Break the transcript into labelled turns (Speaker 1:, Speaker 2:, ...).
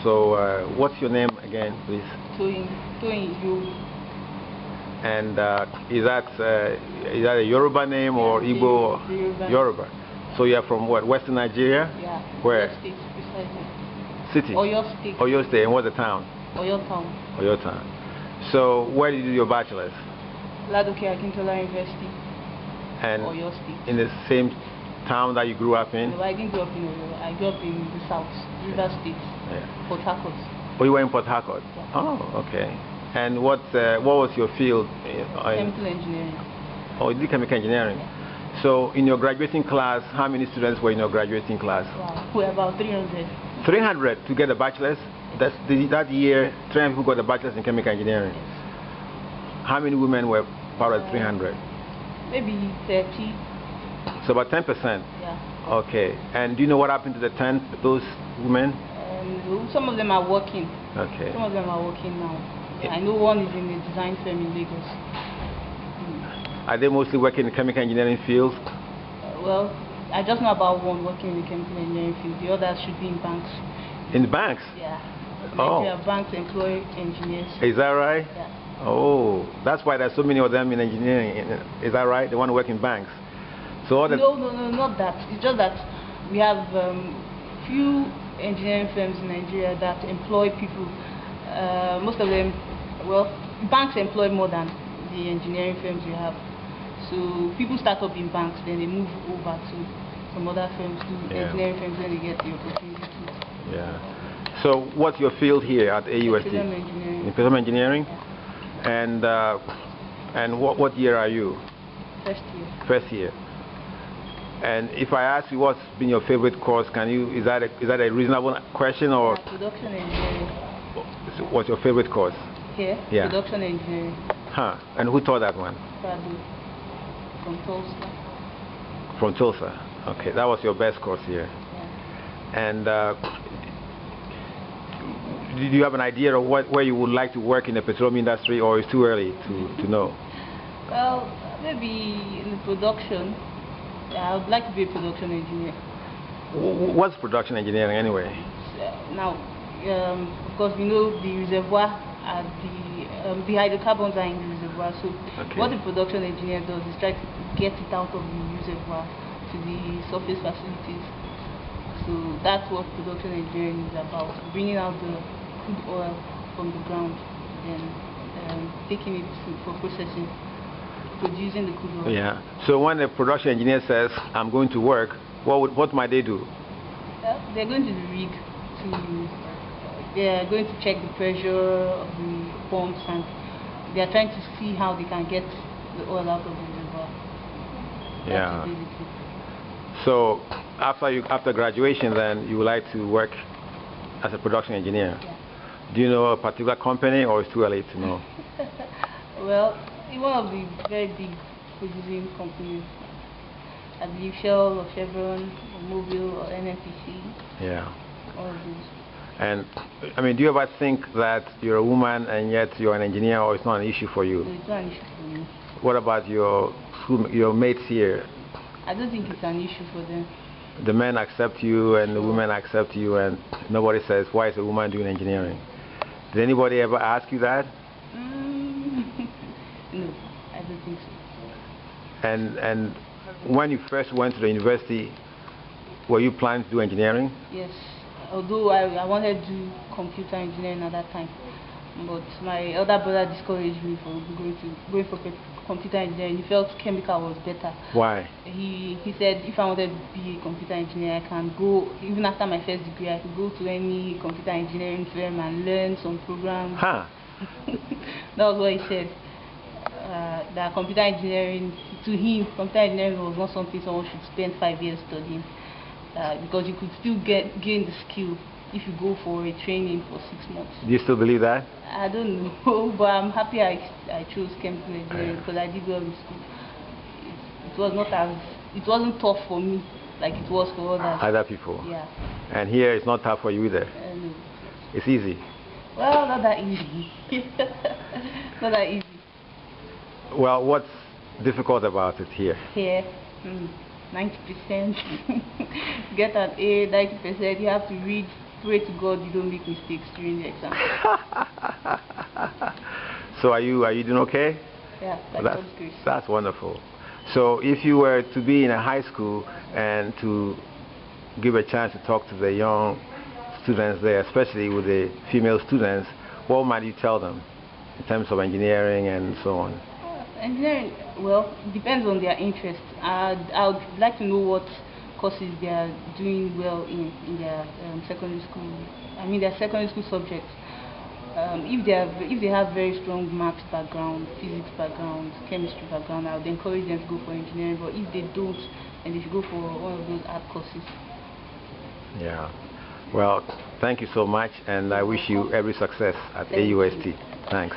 Speaker 1: So, what's your name again, please?
Speaker 2: Toyin Iyowu.
Speaker 1: And is that a Yoruba name or Igbo?
Speaker 2: Yoruba.
Speaker 1: So you're from what? Western Nigeria?
Speaker 2: Yeah.
Speaker 1: Where?
Speaker 2: Oyo State, precisely.
Speaker 1: City?
Speaker 2: Oyo State.
Speaker 1: Oyo State. And what's the town?
Speaker 2: Oyo Town.
Speaker 1: Oyo Town. So where did you do your bachelor's?
Speaker 2: Ladoke Akintola University.
Speaker 1: And
Speaker 2: Oyo State.
Speaker 1: in the same town that you grew up in?
Speaker 2: No, I didn't grow up in Oyo. I grew up in the south, River State, Port Harcourt.
Speaker 1: Oh, you were in Port Harcourt?
Speaker 2: Yeah.
Speaker 1: Oh, okay. And what was your field?
Speaker 2: Chemical engineering.
Speaker 1: Oh, you did chemical engineering.
Speaker 2: Yeah.
Speaker 1: So in your graduating class, how many students were in your graduating class?
Speaker 2: Wow, we're about 300.
Speaker 1: 300 to get a bachelor's? That's that year, 300 people got a bachelor's in chemical engineering.
Speaker 2: Yes.
Speaker 1: How many women were part of 300?
Speaker 2: Maybe 30.
Speaker 1: So about 10%?
Speaker 2: Yeah.
Speaker 1: Okay. And do you know what happened to the 10, those women?
Speaker 2: Some of them are working.
Speaker 1: Okay.
Speaker 2: Some of them are working now. Yeah, I know one is in a design firm in Lagos.
Speaker 1: Are they mostly working in the chemical engineering field?
Speaker 2: Well, I just know about one working in the chemical engineering field. The others should be in banks.
Speaker 1: In banks?
Speaker 2: Yeah.
Speaker 1: Oh.
Speaker 2: Nigeria banks employ engineers.
Speaker 1: Is that right?
Speaker 2: Yeah.
Speaker 1: Oh, that's why there's so many of them in engineering. Is that right? They want to work in banks. So
Speaker 2: no, not that. It's just that we have few engineering firms in Nigeria that employ people. Most of them, well, banks employ more than the engineering firms we have. So people start up in banks, then they move over to some other firms, to engineering firms, when they get the opportunity to.
Speaker 1: Yeah. So what's your field here at AUST?
Speaker 2: Petroleum engineering.
Speaker 1: In petroleum engineering?
Speaker 2: Yeah.
Speaker 1: And what year are you?
Speaker 2: First year.
Speaker 1: First year. And if I ask you what's been your favorite course, is that a reasonable question, or?
Speaker 2: Yeah, production engineering.
Speaker 1: What's your favorite course?
Speaker 2: Here?
Speaker 1: Yeah.
Speaker 2: Production engineering.
Speaker 1: Huh. And who taught that one?
Speaker 2: Kwadwo. From Tulsa.
Speaker 1: From Tulsa. Okay, that was your best course here.
Speaker 2: Yeah.
Speaker 1: And do you have an idea of where you would like to work in the petroleum industry, or is it too early to know?
Speaker 2: Well, maybe in the production. I would like to be a production engineer.
Speaker 1: What's production engineering anyway?
Speaker 2: Now, of course, we know the reservoir and the hydrocarbons are in the reservoir. So what the production engineer does is try to get it out of the reservoir to the surface facilities. So that's what production engineering is about: bringing out the crude oil from the ground, then taking it for processing. Producing the crude oil.
Speaker 1: Yeah. So when a production engineer says, "I'm going to work," what might they do?
Speaker 2: They're going to the rig they're going to check the pressure of the pumps, and they're trying to see how they can get the oil out of the reservoir.
Speaker 1: Yeah.
Speaker 2: Basically.
Speaker 1: So after graduation, then you would like to work as a production engineer.
Speaker 2: Yeah.
Speaker 1: Do you know a particular company, or it's too early to know?
Speaker 2: Well, one of the very big producing companies, I believe Shell or Chevron or Mobil or NNPC.
Speaker 1: Yeah.
Speaker 2: All of those.
Speaker 1: And I mean, do you ever think that you're a woman and yet you're an engineer, or it's not an issue for you?
Speaker 2: No, it's not an issue for me.
Speaker 1: What about your mates here?
Speaker 2: I don't think it's an issue for them.
Speaker 1: The men accept you and the women accept you, and nobody says, "Why is a woman doing engineering?" Did anybody ever ask you that?
Speaker 2: No, I don't think so.
Speaker 1: And when you first went to the university, were you planning to do engineering?
Speaker 2: Yes, although I wanted to do computer engineering at that time, but my elder brother discouraged me from going for computer engineering. He felt chemical was better.
Speaker 1: Why?
Speaker 2: He said if I wanted to be a computer engineer, I can go, even after my first degree, I could go to any computer engineering firm and learn some programs.
Speaker 1: Huh.
Speaker 2: That was what he said. That computer engineering, to him, computer engineering was not something someone should spend 5 years studying, because you could still gain the skill if you go for a training for 6 months.
Speaker 1: Do you still believe that?
Speaker 2: I don't know, but I'm happy I chose chemical engineering because I did well in school. It wasn't tough for me like it was for others.
Speaker 1: Other people.
Speaker 2: Yeah.
Speaker 1: And here it's not tough for you either.
Speaker 2: No.
Speaker 1: It's easy.
Speaker 2: Well, not that easy. Not that easy.
Speaker 1: Well, what's difficult about it here?
Speaker 2: Here, 90%. Get an A, 90%. You have to read pray to God you don't make mistakes during the exam.
Speaker 1: So are you doing okay?
Speaker 2: Yeah,
Speaker 1: that's wonderful. So if you were to be in a high school and to give a chance to talk to the young students there, especially with the female students, what might you tell them in terms of engineering and so on?
Speaker 2: Engineering, well, depends on their interest. I would like to know what courses they are doing well in their secondary school. I mean their secondary school subjects. If they have very strong maths background, physics background, chemistry background, I would encourage them to go for engineering. But if they don't, then they should go for one of those art courses.
Speaker 1: Yeah. Well, thank you so much, and I wish you every success at AUST. Thanks.